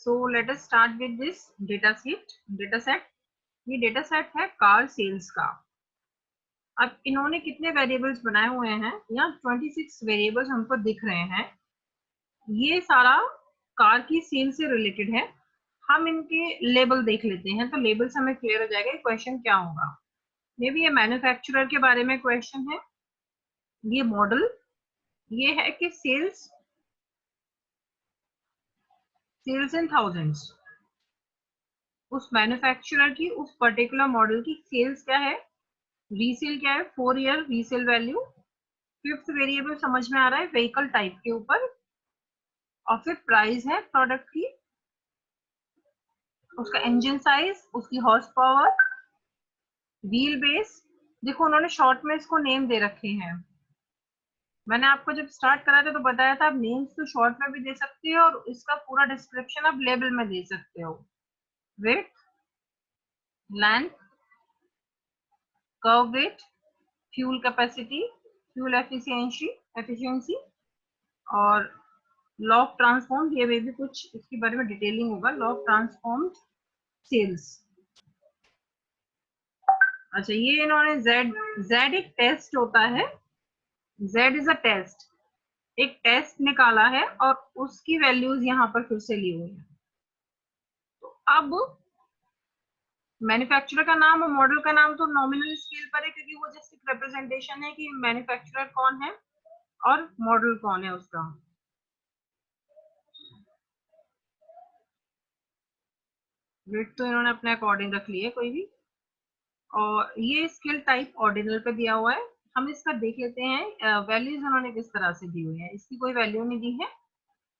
So let us start with this data set. ये data set है car sales का। अब इन्होंने कितने वेरिएबल्स बनाए हुए हैं, यहाँ 26 वेरिएबल्स हमको दिख रहे हैं। ये सारा कार की सेल से रिलेटेड है। हम इनके लेबल देख लेते हैं, तो लेबल से हमें क्लियर हो जाएगा क्वेश्चन क्या होगा। मे बी ये मैन्युफैक्चरर के बारे में क्वेश्चन है। ये मॉडल ये है कि सेल्स इन थाउजेंड्स, उस मैन्युफैक्चरर की उस पर्टिकुलर मॉडल की सेल्स क्या है, रीसेल क्या है, 4 year resale value. Fifth variable समझ में आ रहा है व्हीकल टाइप के ऊपर, और फिर प्राइस है प्रोडक्ट की, उसका इंजन साइज, उसकी हॉर्स पावर, व्हील बेस। देखो उन्होंने शॉर्ट में इसको नेम दे रखे हैं। मैंने आपको जब स्टार्ट करा था तो बताया था आप नेम्स तो शॉर्ट में भी दे सकते हो और इसका पूरा डिस्क्रिप्शन आप लेबल में दे सकते हो। Weight, length, curve weight, fuel capacity, fuel efficiency और लॉ ऑफ ट्रांसफॉर्म, ये भी कुछ इसके बारे में डिटेलिंग होगा। Law of transform sales. अच्छा, ये इन्होंने जेड एक टेस्ट होता है, जेड इज अ टेस्ट, एक टेस्ट निकाला है और उसकी वैल्यूज यहाँ पर फिर से ली हुई है। तो अब मैन्युफैक्चरर का नाम और मॉडल का नाम तो नॉमिनल स्केल पर है, क्योंकि वो जस्ट एक रिप्रेजेंटेशन है कि मैन्युफैक्चरर कौन है और मॉडल कौन है उसका। वेट तो इन्होंने अपने अकॉर्डिंग रख लिया है कोई भी, और ये स्केल टाइप ऑर्डिनल पे दिया हुआ है। हम इसका देख लेते हैं वैल्यूज उन्होंने किस तरह से दी हुई है। इसकी कोई वैल्यू नहीं दी है,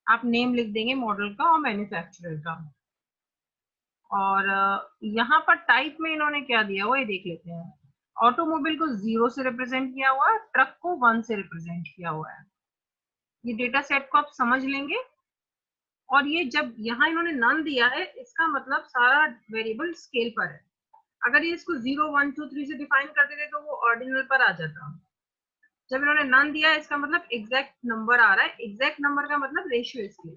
आप नेम लिख देंगे मॉडल का और मैन्युफैक्चरर का। और यहाँ पर टाइप में इन्होंने क्या दिया हुआ है देख लेते हैं। ऑटोमोबाइल को 0 से रिप्रेजेंट किया हुआ है, ट्रक को 1 से रिप्रेजेंट किया हुआ है। ये डेटा सेट को आप समझ लेंगे। और ये जब यहाँ इन्होंने नन दिया है, इसका मतलब सारा वेरिएबल स्केल पर है। अगर ये इसको 0, 1, 2, 3 से डिफाइन कर देते तो वो ऑर्डिनल पर आ जाता। जब इन्होंने नन दिया है, इसका मतलब एग्जैक्ट नंबर आ रहा है। एग्जैक्ट नंबर का मतलब रेशियो स्केल,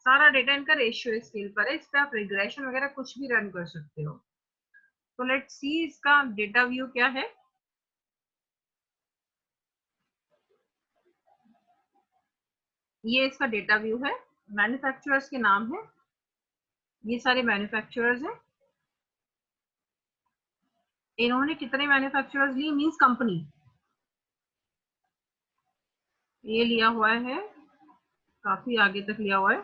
सारा डेटा इनका रेशियो स्केल पर है। इस पे आप रिग्रेशन वगैरह कुछ भी रन कर सकते हो। तो लेट्स सी इसका डेटा व्यू क्या है। ये इसका डेटा व्यू है, मैन्युफैक्चरर्स के नाम है, ये सारे मैन्युफैक्चरर्स हैं। इन्होंने कितने मैन्युफैक्चरर्स लिए, मींस कंपनी, ये लिया हुआ है, काफी आगे तक लिया हुआ है।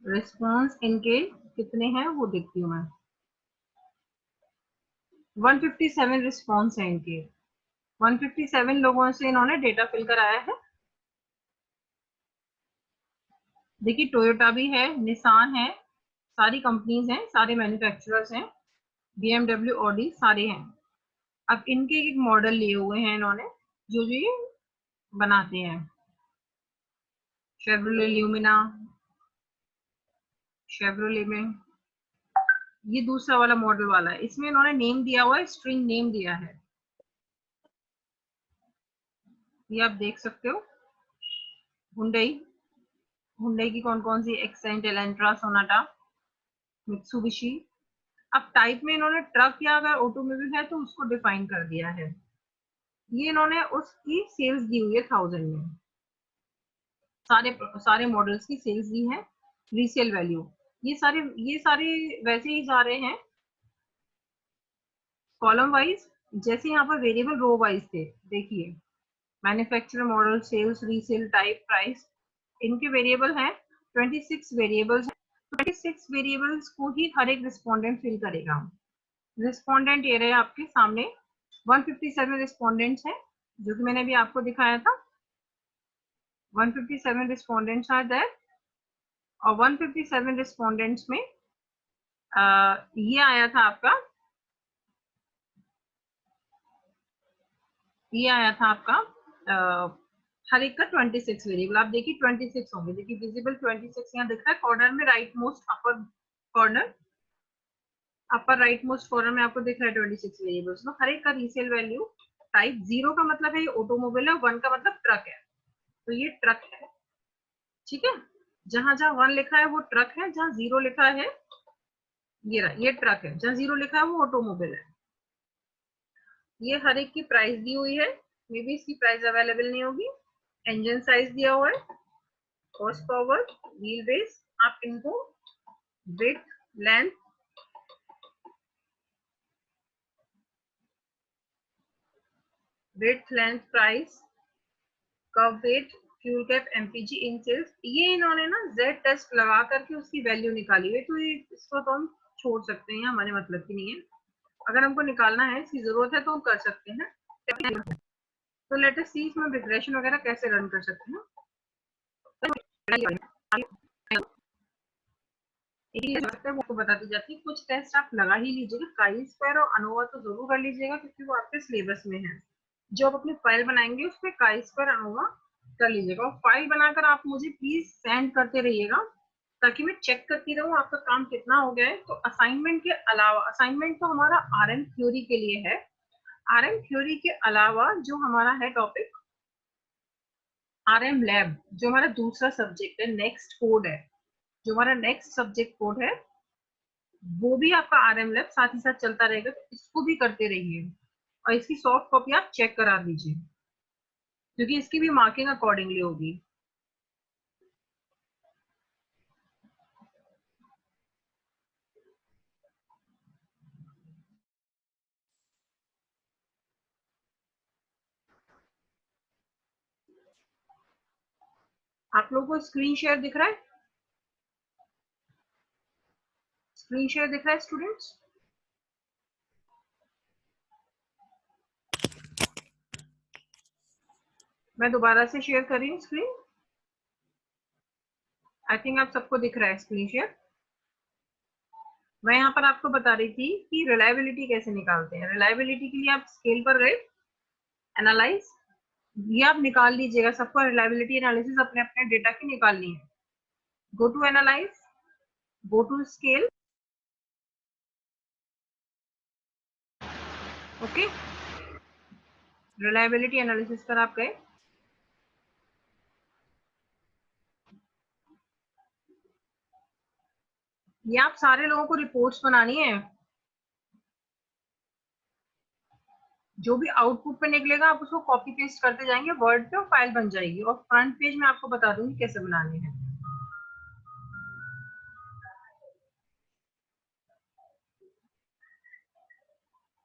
रिस्पॉन्स इनके कितने हैं वो देखती हूँ मैं। 157 रिस्पॉन्स है इनके। 157 लोगों से इन्होंने डेटा फिल कराया है। देखिए टोयोटा भी है, निसान है, सारी कंपनीज हैं, सारे मैन्युफैक्चरर्स हैं, BMW, ऑडी सारे हैं। अब इनके एक मॉडल लिए हुए हैं इन्होंने जो जो ये बनाते हैं। शेवरोले ल्यूमिना, शेवरोले में ये दूसरा वाला मॉडल वाला है, इसमें इन्होंने नेम दिया हुआ है, स्ट्रिंग नेम दिया है, ये आप देख सकते हो। हुंडई, हुंडई की कौन कौन सी, एक्सेंट, एलेंट्रा, सोनाटा, मित्सुबिशी। अब टाइप में इन्होंने ट्रक या अगर ऑटोमोबाइल है तो उसको डिफाइन कर दिया है। ये इन्होंने उसकी सेल्स दी हुई है 1000 में, सारे सारे मॉडल्स की सेल्स दी है, रीसेल वैल्यू। ये सारे वैसे ही जा रहे हैं कॉलम वाइज, जैसे यहाँ पर वेरिएबल रो वाइज थे। देखिए manufacturer, model, sales, resale, type, price, इनके वेरिएबल हैं 26 वेरिएबल्स। 26 वेरिएबल्स को ही हर एक रिस्पोंडेंट फिल करेगा। रिस्पोंडेंट ये रहे आपके सामने, 157 रिस्पोंडेंट्स हैं जो कि मैंने अभी आपको दिखाया था। 157 रिस्पोंडेंट्स आर देयर, और 157 रिस्पोंडेंट्स में ये आया था आपका, ये आया था आपका हर एक का 26 वेरिएबल। आप देखिए 26 होंगे, देखिए विजिबल 26 यहाँ दिख रहा है कॉर्नर में, राइट मोस्ट अपर corner, upper right most corner में आपको दिख रहा है 26 वेरिएबल्स। तो हर एक का रीसेल वैल्यू टाइप 0 का मतलब है ये ऑटोमोबाइल है, 1 का मतलब ट्रक है, तो ये ट्रक है, ठीक है। जहां जहां 1 लिखा है वो ट्रक है, जहां 0 लिखा है ये रहा, ये ट्रक है, जहां 0 लिखा है वो ऑटोमोबाइल है। ये हर एक की प्राइस दी हुई है, मे बी इसकी प्राइस अवेलेबल नहीं होगी। इंजन साइज दिया हुआ है, हॉर्स पावर, व्हील बेस, आप इनको width, length, price, curve weight, fuel cap, MPG in sales, ये इन्होंने ना जेड टेस्ट लगा करके उसकी वैल्यू निकाली हुई, तो ये इसको तो हम छोड़ सकते हैं, हमारे मतलब की नहीं है। अगर हमको निकालना है, इसकी जरूरत है तो हम कर सकते हैं। तो लेट अस सी इसमें रिग्रेशन वगैरह कैसे रन कर सकते हैं। वो आपको बता दी जाती है, कुछ टेस्ट आप लगा ही लीजिएगा, काई स्क्वायर और अनोवा तो जरूर कर लीजिएगा क्योंकि वो आपके सिलेबस में है। जो आप अपनी फाइल बनाएंगे उसमें काई स्क्वायर अनोवा कर लीजिएगा, और फाइल बनाकर आप मुझे प्लीज सेंड करते रहिएगा ताकि मैं चेक करती रहूं आपका काम कितना हो गया है। तो असाइनमेंट के अलावा, असाइनमेंट तो हमारा आरएम थ्योरी के लिए है, आरएम थ्योरी के अलावा जो हमारा है टॉपिक आरएम लैब, जो हमारा दूसरा सब्जेक्ट है, नेक्स्ट कोड है, जो हमारा नेक्स्ट सब्जेक्ट कोड है, वो भी आपका आरएम लैब साथ ही साथ चलता रहेगा, तो इसको भी करते रहिए और इसकी सॉफ्ट कॉपी आप चेक करा लीजिए क्योंकि इसकी भी मार्किंग अकॉर्डिंगली होगी। आप लोगों को स्क्रीन शेयर दिख रहा है? स्क्रीन शेयर दिख रहा है स्टूडेंट्स? मैं दोबारा से शेयर कर रही हूँ स्क्रीन। आई थिंक आप सबको दिख रहा है स्क्रीन शेयर। मैं यहाँ पर आपको बता रही थी कि रिलायबिलिटी कैसे निकालते हैं। रिलायबिलिटी के लिए आप स्केल पर गए, एनालाइज, ये आप निकाल लीजिएगा, सबको रिलायबिलिटी एनालिसिस अपने अपने डेटा की निकालनी है। Go to analyse, go to scale, okay, reliability analysis पर आप गए। ये आप सारे लोगों को रिपोर्ट्स बनानी है, जो भी आउटपुट पे निकलेगा आप उसको कॉपी पेस्ट करते जाएंगे वर्ड पे और फाइल बन जाएगी, और फ्रंट पेज में आपको बता दूंगी कैसे बनाने हैं।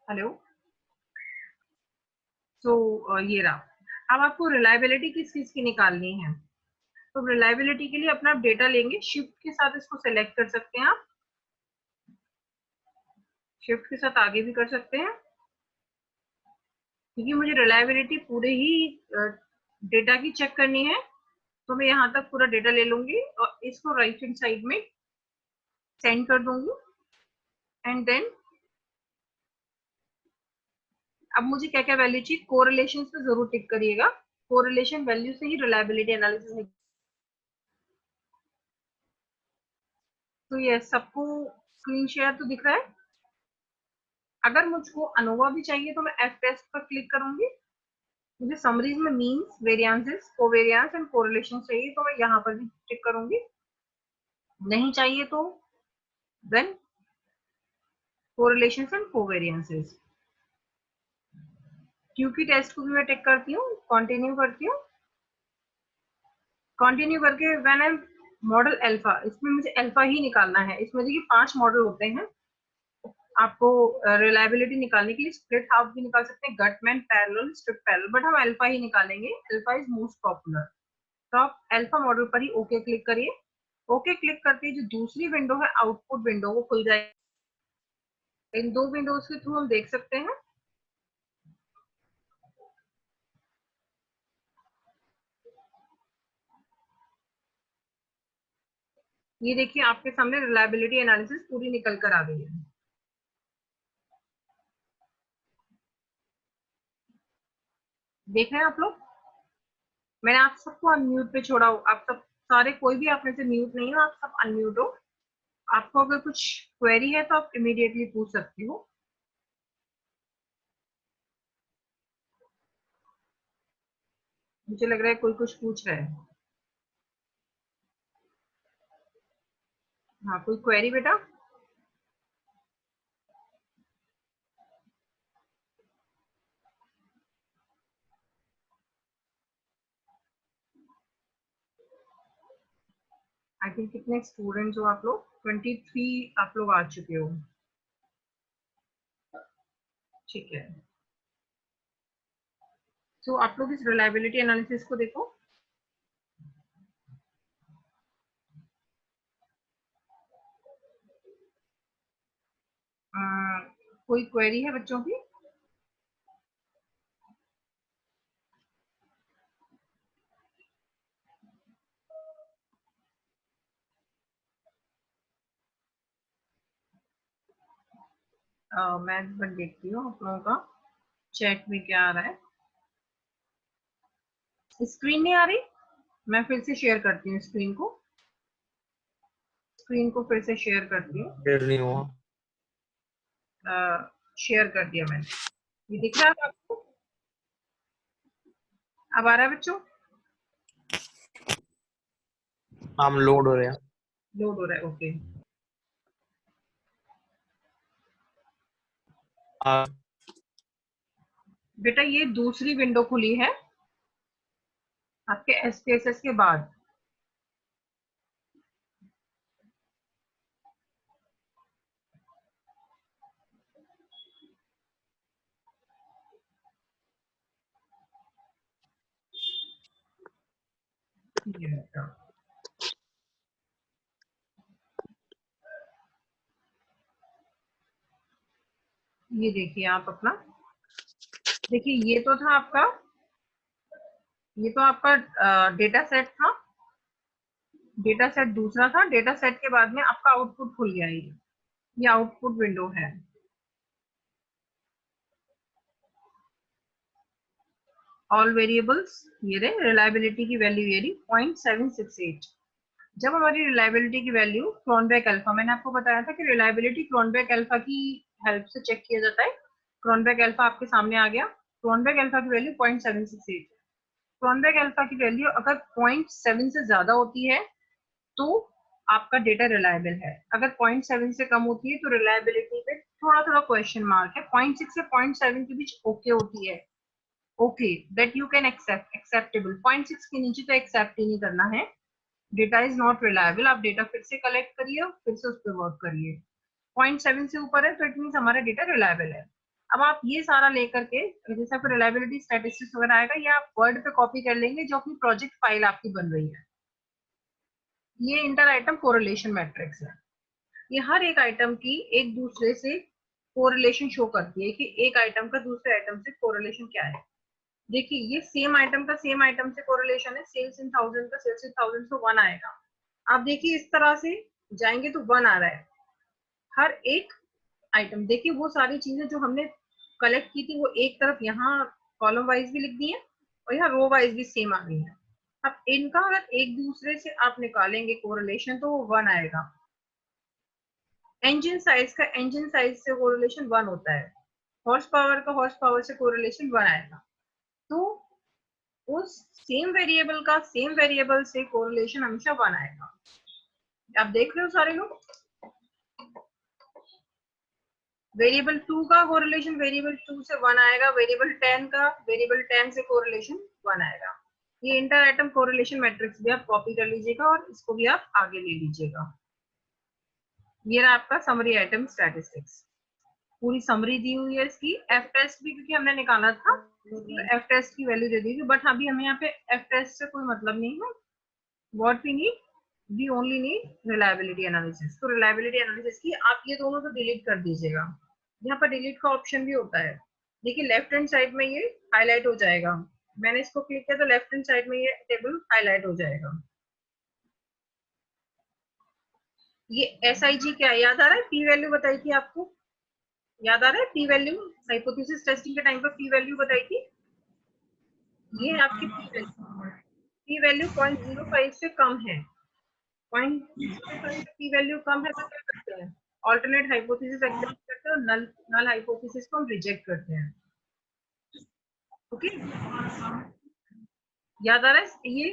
हेलो, तो ये रहा। अब आपको रिलायबिलिटी किस चीज की निकालनी है, तो रिलायबिलिटी के लिए अपना डेटा लेंगे, शिफ्ट के साथ इसको सेलेक्ट कर सकते हैं आप, शिफ्ट के साथ आगे भी कर सकते हैं, क्योंकि मुझे रिलायबिलिटी पूरे ही डेटा की चेक करनी है, तो मैं यहाँ तक पूरा डेटा ले लूंगी और इसको राइट हैंड साइड में सेंड कर दूंगी। एंड देन अब मुझे क्या क्या वैल्यू चाहिए, कोरिलेशन पे जरूर टिक करिएगा, कोरिलेशन वैल्यू से ही रिलायबिलिटी एनालिसिस। तो ये सबको स्क्रीन शेयर तो दिख रहा है। अगर मुझको अनोवा भी चाहिए तो मैं एफ टेस्ट पर क्लिक करूंगी। मुझे समरीज में means, variances, covariance and correlation चाहिए तो मैं यहाँ पर भी टिक करूंगी। नहीं चाहिए तो देन कोरिलेशंस एंड कोवेरिएंसेस। क्यूकी टेस्ट को भी मैं टिक करती हूँ, कंटिन्यू करती हूँ। कंटिन्यू करके व्हेन आई मॉडल अल्फा, इसमें मुझे अल्फा ही निकालना है। इसमें देखिए 5 मॉडल होते हैं, आपको रिलायबिलिटी निकालने के लिए स्प्लिट हाफ भी निकाल सकते हैं, Guttmann, parallel, strip parallel, but हम अल्फा ही निकालेंगे, अल्फा इज मोस्ट पॉपुलर। तो आप अल्फा मॉडल पर ही ओके क्लिक करिए। ओके क्लिक करते ही जो दूसरी विंडो है आउटपुट विंडो वो खुल जाएगी। इन दो विंडोज के थ्रू हम देख सकते हैं। ये देखिए आपके सामने रिलायबिलिटी एनालिसिस पूरी निकल कर आ गई है। देख रहे हैं आप लोग? मैंने आप सबको अनम्यूट पे छोड़ा हो, आप सब सारे, कोई भी आप में से म्यूट नहीं हो, आप सब अनम्यूट हो। आपको अगर कुछ क्वेरी है तो आप इमीडिएटली पूछ सकते हो। मुझे लग रहा है कोई कुछ पूछ रहा है। हाँ, कोई क्वेरी बेटा? आई थिंक कितने स्टूडेंट्स हो आप लोग? 23 आप लोग आ चुके हो। ठीक है, तो आप लोग इस रिलायबिलिटी एनालिसिस को देखो। कोई क्वेरी है बच्चों की? मैं एक बार देखती हूँ आप लोगों का चैट में क्या आ रहा है। स्क्रीन नहीं आ रही? मैं फिर से शेयर करती हूँ स्क्रीन को। स्क्रीन को फिर से शेयर करती हूँ। शेयर नहीं हुआ। शेयर कर दिया मैंने। ये दिख रहा है आपको? अब आ रहा है बच्चों? हम लोड हो रहे हैं। लोड हो रहा है, ओके। आ, बेटा ये दूसरी विंडो खुली है आपके एसपीएसएस के बाद। ये बेटा, ये देखिए आप अपना, देखिए ये तो आपका डेटा सेट था। डेटा सेट दूसरा था, डेटा सेट के बाद में आपका आउटपुट खुल गया। ये आउटपुट विंडो है। ऑल वेरिएबल्स, ये रहे रिलायबिलिटी की वैल्यू, ये रही 0.768। जब हमारी रिलायबिलिटी की वैल्यू क्रोनबेक अल्फा, मैंने आपको बताया था कि रिलायबिलिटी क्रोनबेक अल्फा की हेल्प से चेक किया जाता है। क्रोनबेक अल्फा आपके सामने आ गया। क्रोनबेक अल्फा की वैल्यू 0.768 है। क्रोनबेक अल्फा की वैल्यू अगर 0.7 से ज्यादा होती है तो आपका डेटा रिलायबल है। अगर 0.7 से कम होती है तो रिलायबिलिटी पे थोड़ा थोड़ा क्वेश्चन मार्क है। 0.6 से 0.7 के बीच ओके होती है। Okay, that you can accept, acceptable. 0.6 के नीचे तो एक्सेप्ट ही नहीं करना है। Data is not reliable. आप डेटा फिर से कलेक्ट करिए और फिर से उस पर वर्क करिए। 0.7 से ऊपर है तो इट मीन हमारा डेटा रिलायबल है। अब आप ये सारा लेकर के, जैसे आपको रिलायबिलिटी स्टैटिस्टिक्स वगैरह आएगा, ये आप वर्ड पे कॉपी कर लेंगे जो अपनी प्रोजेक्ट फाइल आपकी बन रही है। ये इंटर आइटम कोरिलेशन मैट्रिक्स है। ये हर एक आइटम की एक दूसरे से कोरिलेशन शो करती है कि एक आइटम का दूसरे आइटम से कोरिलेशन क्या है। देखिए ये सेम आइटम का सेम आइटम से कोरिलेशन है। सेल्स इन थाउजेंड का सेल्स इन थाउजेंड से 1 आएगा। आप देखिए इस तरह से जाएंगे तो 1 आ रहा है हर एक आइटम। देखिए वो सारी चीजें जो हमने कलेक्ट की थी वो एक तरफ यहाँ कॉलम वाइज भी लिख दी है और यहाँ रो वाइज भी सेम आ गई है। अब इनका अगर एक दूसरे से आप निकालेंगे कोरिलेशन तो वो 1 आएगा। इंजन साइज से कोरिलेशन 1 होता है। हॉर्स पावर का हॉर्स पावर से कोरिलेशन 1 आएगा। तो उस सेम वेरिएबल का सेम वेरिएबल से कोरिलेशन हमेशा 1 आएगा। आप देख रहे हो सारे लोग? वेरिएबल 2 का कोरिलेशन वेरिएबल 2 से 1 आएगा। वेरिएबल 10 का वेरिएबल 10 से कोरिलेशन 1 आएगा। ये इंटर आइटम कोरिलेशन मैट्रिक्स भी आप कॉपी कर लीजिएगा और इसको भी आप आगे ले लीजिएगा। ये रहा आपका समरी आइटम स्टैटिस्टिक्स। पूरी समरी दी हुई है इसकी। एफ टेस्ट भी क्योंकि हमने निकाला था तो एफ टेस्ट की वैल्यू दे दी थी, बट अभी हमें यहाँ पे एफ टेस्ट से कोई मतलब नहीं है। What we need, we only need reliability analysis. तो रिलायबिलिटी एनालिसिस की आप ये दोनों तो डिलीट कर दीजिएगा। यहाँ पर डिलीट का ऑप्शन भी होता है। देखिए लेफ्ट हैंड साइड में ये हाईलाइट हो जाएगा। मैंने इसको क्लिक किया तो लेफ्ट हैंड साइड में ये टेबल हाईलाइट हो जाएगा। ये एस आई जी क्या है याद आ रहा है? पी वैल्यू बताई थी आपको, याद आ रहा है? पी वैल्यू हाइपोथेसिस टेस्टिंग के टाइम पर पी वैल्यू बताई थी। ये है आपकी पी वैल्यू। पी वैल्यू 0.05 से कम है। 0.05 से पी वैल्यू कम है तो क्या करते हैं? ऑल्टरनेट हाइपोथेसिस एक्सेप्ट करते हैं और नल नल हाइपोथेसिस को हम रिजेक्ट करते हैं। ओके, याद आ रहा है ये?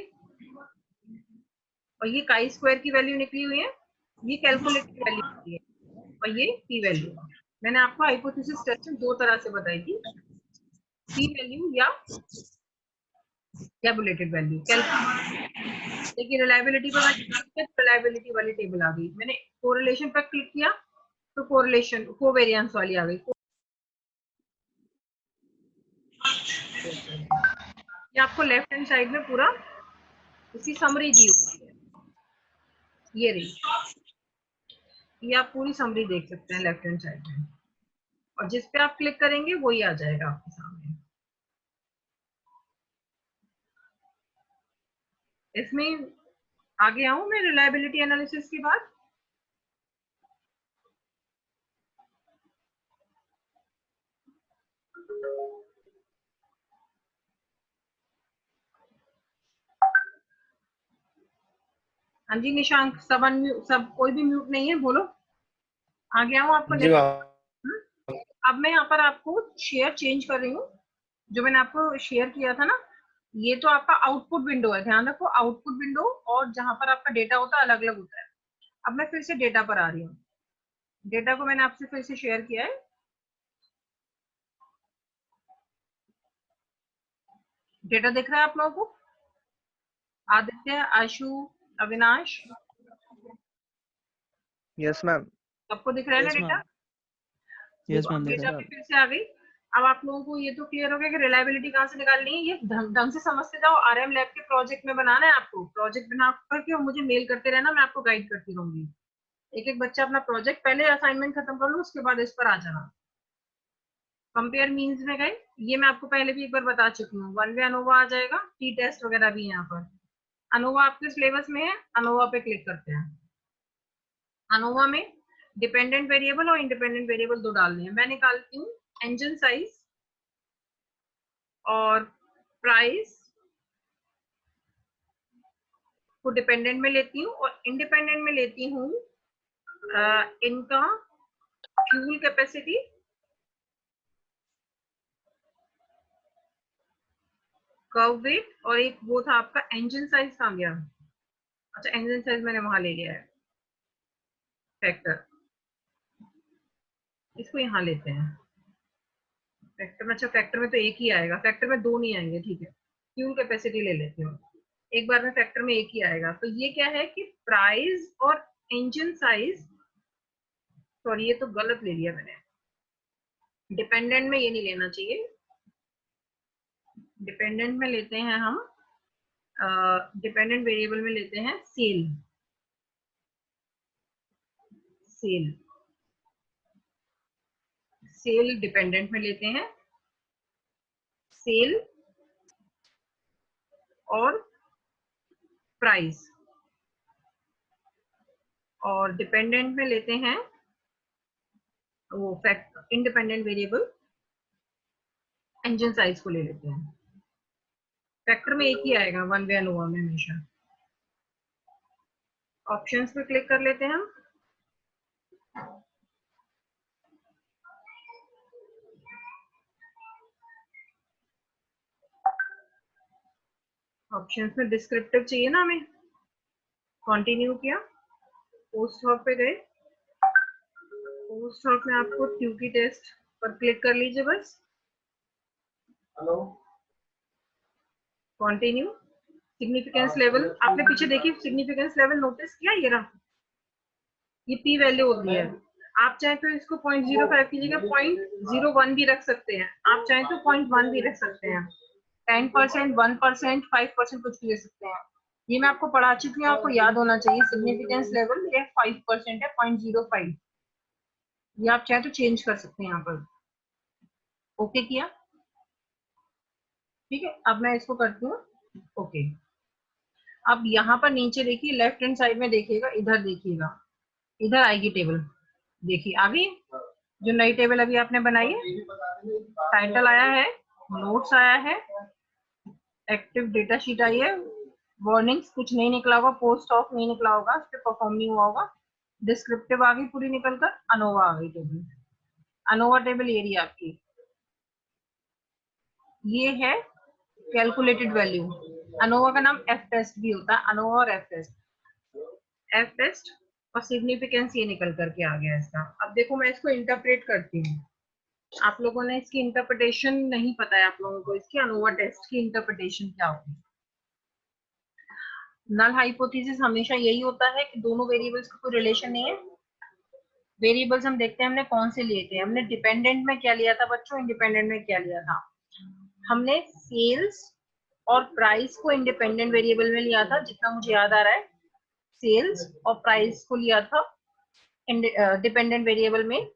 और ये काई स्क्वायर की वैल्यू निकली हुई है। ये कैलकुलेटेड वैल्यू होती है और ये पी वैल्यू। मैंने आपको हाइपोथेसिस टेस्ट में दो तरह से बताई थी, पी वैल्यू या कैलकुलेटेड वैल्यू। देखिए रिलायबिलिटी पर रिलायबिलिटी वाली टेबल आ गई, मैंने कोरिलेशन पर क्लिक किया तो कोरिलेशन कोवेरिएंस वाली आ गई। ये आपको लेफ्ट हैंड साइड में पूरा इसकी समरी दी हुई है, ये रही, ये आप पूरी समरी देख सकते हैं लेफ्ट हैंड साइड में, और जिस पे आप क्लिक करेंगे वही आ जाएगा आपके सामने। इसमें आगे आऊं मैं रिलायबिलिटी एनालिसिस के बाद। हाँ जी निशांक, सब कोई भी म्यूट नहीं है, बोलो। आगे आऊं आपको जी नेक्स्ट। मैम। अब मैं यहाँ पर आपको शेयर चेंज कर रही हूँ, जो मैंने आपको शेयर किया था ना, ये तो आपका आउटपुट विंडो है, ध्यान रखो आउटपुट विंडो और जहां पर आपका डेटा होता है अलग अलग होता है। अब मैं फिर से डेटा पर आ रही हूँ, डेटा को मैंने आपसे फिर से शेयर किया है, डेटा दिख रहा है आप लोगों को? आदित्य, आशु, अविनाश, यस मैम। सबको दिख रहा है ना डेटा? यस देखो मैम अब दिख डेटा रहा पे है। फिर से आ गई। अब आप लोगों को ये तो क्लियर हो गया कि रिलायबिलिटी कहाँ से निकालनी है, ये ढंग से समझते जाओ। आरएम लैब के प्रोजेक्ट में बनाना है आपको, प्रोजेक्ट बना करके और मुझे मेल करते रहना, मैं आपको गाइड करती रहूंगी। एक एक बच्चा अपना प्रोजेक्ट पहले असाइनमेंट खत्म कर लो, उसके बाद इस पर आ जाना। कंपेयर मीन्स में गए, ये मैं आपको पहले भी एक बार बता चुकी हूँ। वन वे अनोवा आ जाएगा, टी टेस्ट वगैरह भी यहाँ पर। अनोवा आपके सिलेबस में है, अनोवा पे क्लिक करते हैं। अनोवा में डिपेंडेंट वेरिएबल और इंडिपेंडेंट वेरिएबल दो डालने हैं। मैं निकालती हूँ इंजन साइज और प्राइस को डिपेंडेंट में लेती हूँ, और इंडिपेंडेंट में लेती हूँ इनका फ्यूल कैपेसिटी, कर्व वेट, और एक वो था आपका इंजन साइज कहाँ गया? अच्छा इंजन साइज मैंने वहां ले लिया है, फैक्टर, इसको यहाँ लेते हैं फैक्टर में। अच्छा फैक्टर में तो एक ही आएगा, फैक्टर में दो नहीं आएंगे, ठीक है। फ्यूल कैपेसिटी ले लेती हूँ, एक बार में फैक्टर में एक ही आएगा। तो ये क्या है कि प्राइस और इंजन साइज, सॉरी ये तो गलत ले लिया मैंने, डिपेंडेंट में ये नहीं लेना चाहिए। डिपेंडेंट में लेते हैं हम, डिपेंडेंट वेरिएबल में लेते हैं सेल, सेल, सेल डिपेंडेंट में लेते हैं, सेल और प्राइस, और डिपेंडेंट में लेते हैं वो fact independent variable engine size को ले लेते हैं। फैक्टर में एक ही आएगा वन वे अनोवा में हमेशा। ऑप्शंस पे क्लिक कर लेते हैं हम। ऑप्शंस में डिस्क्रिप्टिव चाहिए ना हमें, कंटिन्यू किया, पोस्ट हॉप पे गए, पोस्ट हॉप में आपको ट्यूकी टेस्ट पर क्लिक कर लीजिए बस। हेलो, कंटिन्यू, सिग्निफिकेंस लेवल आपने पीछे देखी, सिग्निफिकेंस लेवल नोटिस किया, ये रहा, ये पी वैल्यू होती है। आप चाहे तो इसको 0.05 की जगह 0.01 भी रख सकते हैं, आप चाहे तो 0.1 भी रख सकते हैं, 10%, 1%, 5% कुछ भी ले सकते हैं। ये मैं आपको पढ़ा चुकी हूँ, आपको याद होना चाहिए। सिग्निफिकेंस लेवल ये 5% है, 0.05। ये आप चाहे तो चेंज कर सकते हैं यहाँ पर। ओके किया, ठीक है। अब मैं इसको करती हूँ ओके। अब यहाँ पर नीचे देखिए, लेफ्ट हैंड साइड में देखिएगा, इधर देखिएगा, इधर आएगी टेबल, देखिए आ गई जो नई टेबल अभी आपने बनाई है। टाइटल आया है, नोट्स आया है, एक्टिव डेटा शीट आई है, वार्निंग्स कुछ नहीं निकला होगा, पोस्ट ऑफ नहीं निकला होगा, उस पर परफॉर्म नहीं हुआ होगा, डिस्क्रिप्टिव आ गई पूरी निकलकर, अनोवा आ गई टेबल। अनोवा टेबल ये रही आपकी, ये है कैलकुलेटेड वैल्यू। अनोवा का नाम एफ टेस्ट भी होता है, अनोवा और एफ टेस्ट। एफ टेस्ट और सिग्निफिकेंस ये निकल करके आ गया इसका। अब देखो मैं इसको इंटरप्रेट करती हूँ। आप लोगों ने इसकी इंटरप्रिटेशन नहीं पता है, आप लोगों को इसकी अनोवा टेस्ट की इंटरप्रिटेशन क्या होगी। नल हाइपोथेसिस हमेशा यही होता है कि दोनों वेरिएबल्स का कोई रिलेशन नहीं है। वेरिएबल्स हम देखते हैं हमने कौन से लिए थे। हमने डिपेंडेंट में क्या लिया था बच्चों, इंडिपेंडेंट में क्या लिया था। हमने सेल्स और प्राइस को इंडिपेंडेंट वेरिएबल में लिया था, जितना मुझे याद आ रहा है। सेल्स और प्राइस को लिया था डिपेंडेंट वेरिएबल में,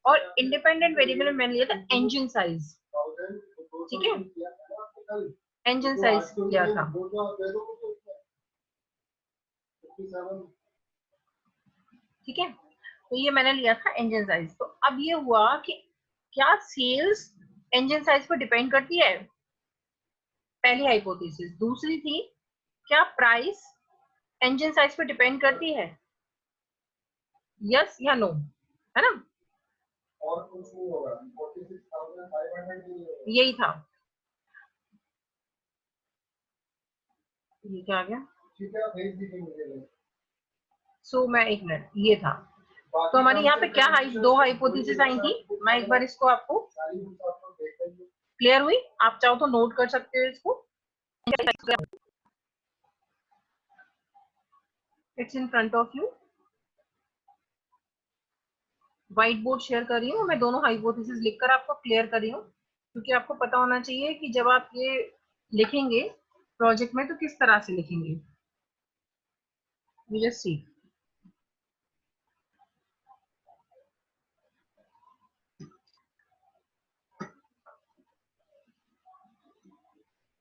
और इंडिपेंडेंट वेरिएबल में मैंने लिया था इंजन साइज। ठीक है, इंजन साइज लिया था। ठीक है, तो ये मैंने लिया था इंजन साइज। तो अब ये हुआ कि क्या सेल्स इंजन साइज पर डिपेंड करती है, पहली हाइपोथेसिस। दूसरी थी क्या प्राइस इंजन साइज पर डिपेंड करती है, यस या नो, है ना। और कुछ नहीं होगा, 46,500 यही था। ये क्या आ गया, ठीक है भेज दीजिए मुझे। सो मैं एक मिनट, ये था। तो हमारी यहाँ पे क्या दो हाइपोथेसिस आई थी। मैं एक बार इसको आपको क्लियर हुई, आप चाहो तो नोट कर सकते हो इसको। It's in front of you. White board share कर रही हूँ मैं, दोनों हाइपोथेसिस लिखकर आपको क्लियर कर रही हूँ, क्योंकि आपको पता होना चाहिए कि जब आप ये लिखेंगे प्रोजेक्ट में तो किस तरह से लिखेंगे। You just see.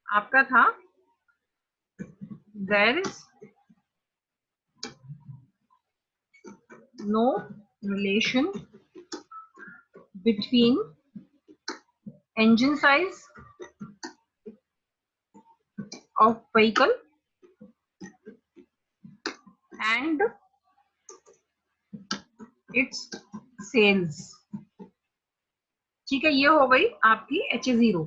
आपका था there is no relation between engine size of vehicle and its sales। ठीक है, ये हो गई आपकी H0,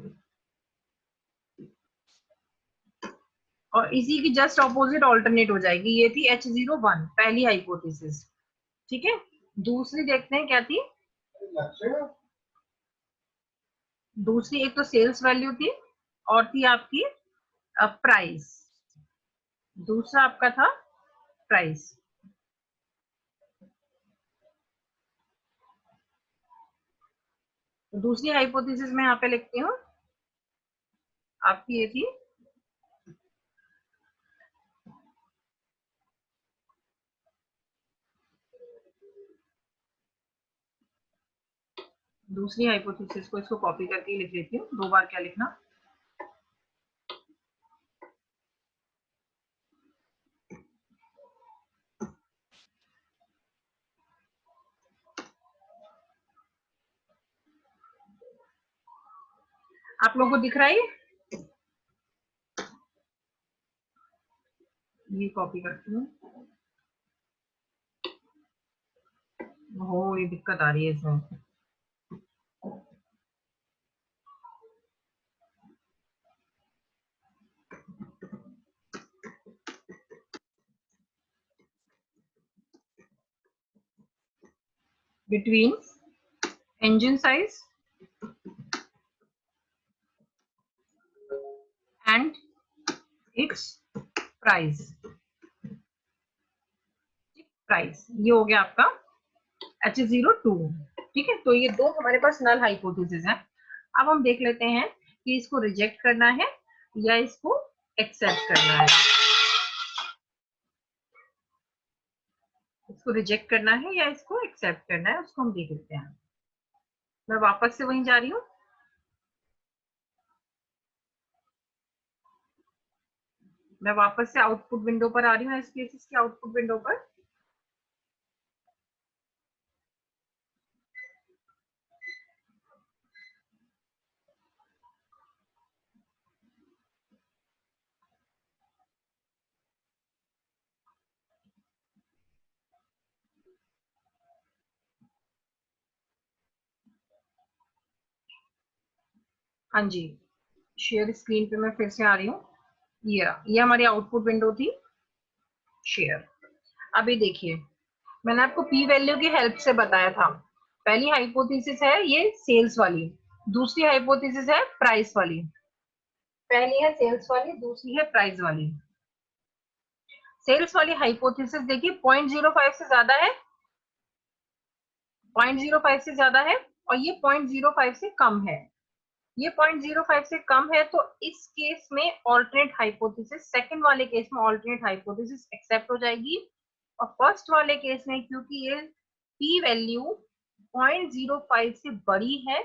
और इसी की जस्ट ऑपोजिट ऑल्टरनेट हो जाएगी। ये थी H01 पहली हाइपोथेसिस। ठीक है, दूसरी देखते हैं क्या थी। दूसरी एक तो सेल्स वैल्यू थी और थी आपकी प्राइस। दूसरा आपका था प्राइस। दूसरी हाइपोथेसिस में यहाँ पे लिखती हूँ, आपकी ये थी दूसरी हाइपोथेसिस को, इसको कॉपी करके लिख लेती हूँ, दो बार क्या लिखना। आप लोगों को दिख रहा है ये कॉपी करती हूँ। हो ये दिक्कत आ रही है इसमें। Between engine size and its price। Price ये हो गया आपका H02। ठीक है, तो ये दो हमारे पास नल हाइपोथेसिस है। अब हम देख लेते हैं कि इसको रिजेक्ट करना है या इसको एक्सेप्ट करना है। इसको रिजेक्ट करना है या इसको एक्सेप्ट करना है, उसको हम देख लेते हैं। मैं वापस से वहीं जा रही हूँ। मैं वापस से आउटपुट विंडो पर आ रही हूँ, एसपीएसएस की आउटपुट विंडो पर। हाँ जी, शेयर स्क्रीन पे मैं फिर से आ रही हूँ। ये हमारी आउटपुट विंडो थी शेयर। अभी देखिए मैंने आपको पी वैल्यू की हेल्प से बताया था। पहली हाइपोथेसिस है ये सेल्स वाली, दूसरी हाइपोथेसिस है प्राइस वाली। पहली है सेल्स वाली, दूसरी है प्राइस वाली। सेल्स वाली हाइपोथेसिस देखिए 0.05 से ज्यादा है, 0.05 से ज्यादा है, और ये 0.05 से कम है। ये 0.05 से कम है तो इस केस में ऑल्टरनेट हाइपोथेसिस, सेकंड वाले केस में ऑल्टरनेट हाइपोथेसिस एक्सेप्ट हो जाएगी। और फर्स्ट वाले केस में क्योंकि ये पी वैल्यू 0.05 से बड़ी है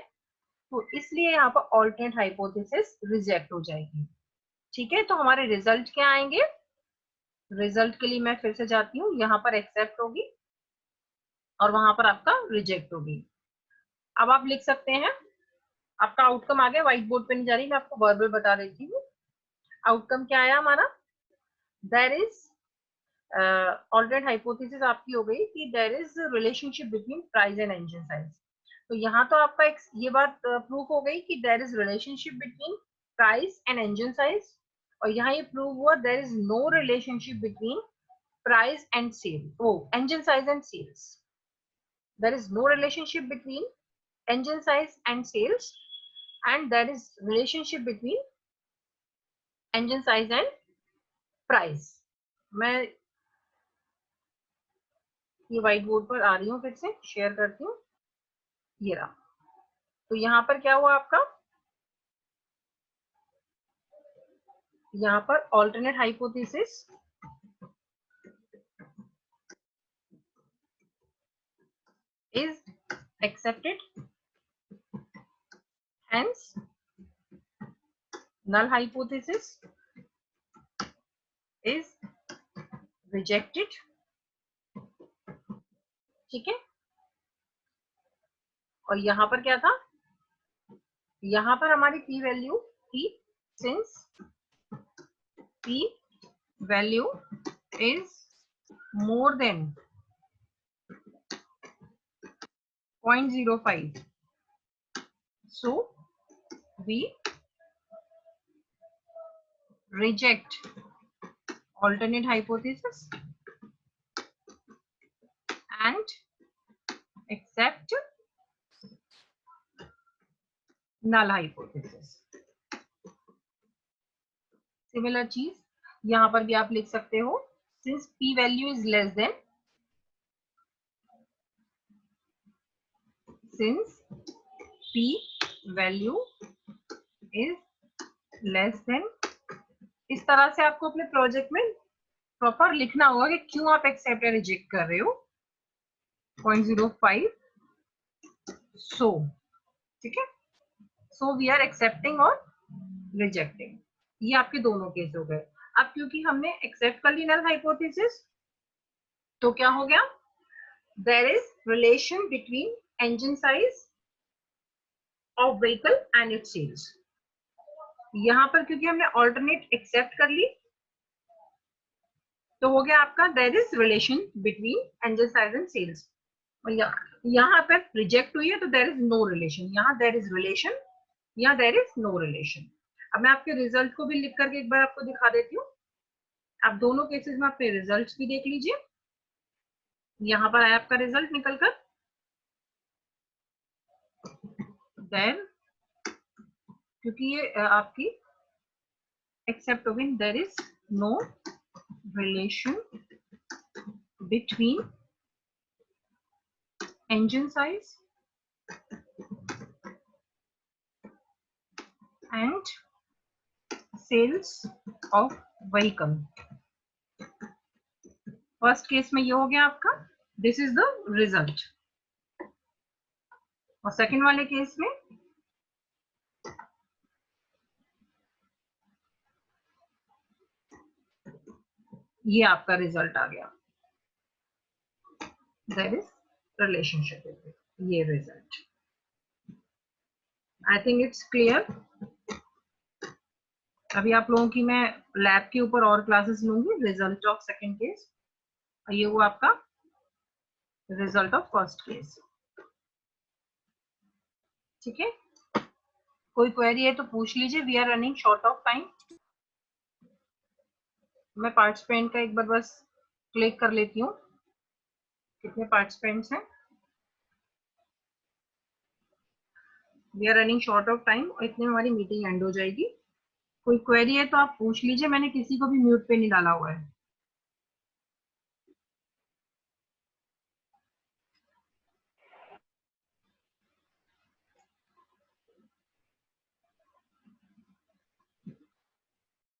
तो इसलिए यहाँ पर ऑल्टरनेट हाइपोथेसिस रिजेक्ट हो जाएगी। ठीक है, तो हमारे रिजल्ट क्या आएंगे? रिजल्ट के लिए मैं फिर से जाती हूँ, यहाँ पर एक्सेप्ट होगी और वहां पर आपका रिजेक्ट होगी। अब आप लिख सकते हैं, आपका आउटकम आ गया, व्हाइट बोर्ड पे नहीं जा रही, मैं आपको वर्बल बता देती हूँ। आउटकम क्या आया हमारा? देयर इज ऑल्टरनेट हाइपोथेसिस आपकी हो गई कि there is relationship between price and engine size. तो यहाँ तो आपका ये बात प्रूव हो गई कि there is relationship between price and engine size, और यहाँ ये प्रूव हुआ there is no relationship between price and sale, engine size and sales. There is no relationship between engine size and sales, and there is relationship between engine size and price. मैं ये white board पर आ रही हूँ, फिर से share करती हूँ, ये रहा। तो यहाँ पर क्या हुआ आपका? यहाँ पर alternate hypothesis is accepted, hence null hypothesis is rejected। ठीक है, और यहाँ पर क्या था? यहाँ पर हमारी p वैल्यू थी, since p value is more than 0.05, so we reject alternate hypothesis and accept null hypothesis। Similar चीज यहाँ पर भी आप लिख सकते हो, since p value is less than, since p value is less than, इस तरह से आपको अपने प्रोजेक्ट में प्रॉपर लिखना होगा कि क्यों आप एक्सेप्ट या रिजेक्ट कर रहे हो 0.05। सो ठीक है, सो वी आर एक्सेप्टिंग और रिजेक्टिंग, ये आपके दोनों केस हो गए। अब क्योंकि हमने एक्सेप्ट कर ली नल हाइपोथेसिस, तो क्या हो गया? There is relation between engine size of vehicle and its sales. यहाँ पर क्योंकि हमने ऑल्टरनेट एक्सेप्ट कर ली तो हो गया आपका there is relation between engine size and sales. यहाँ पर रिजेक्ट हुई है तो देयर इज नो रिलेशन, यहाँ देयर इज रिलेशन, यहाँ देयर इज नो रिलेशन। अब मैं आपके रिजल्ट को भी लिख करके एक बार आपको दिखा देती हूँ। आप दोनों केसेस में अपने रिजल्ट्स भी देख लीजिए। यहाँ पर आया आपका रिजल्ट निकलकर, देन क्योंकि ये आपकी एक्सेप्ट हो गई, there is no relation between engine size and sales of vehicle। First case में ये हो गया आपका, दिस इज द रिजल्ट, और सेकंड वाले केस में ये आपका रिजल्ट आ गया, देयर इज रिलेशनशिप, ये result. I think it's clear. अभी आप लोगों की मैं लैब के ऊपर और क्लासेस लूंगी, रिजल्ट ऑफ सेकंड केस, ये हुआ आपका रिजल्ट ऑफ फर्स्ट केस। ठीक है, कोई क्वेरी है तो पूछ लीजिए, we are running short of time. मैं पार्टिसिपेंट का एक बार बस क्लिक कर लेती हूँ। कितने पार्टिसिपेंट्स हैं? We are running short of time और इतने में हमारी मीटिंग एंड हो जाएगी। कोई क्वेरी है तो आप पूछ लीजिए, मैंने किसी को भी म्यूट पे नहीं डाला हुआ है।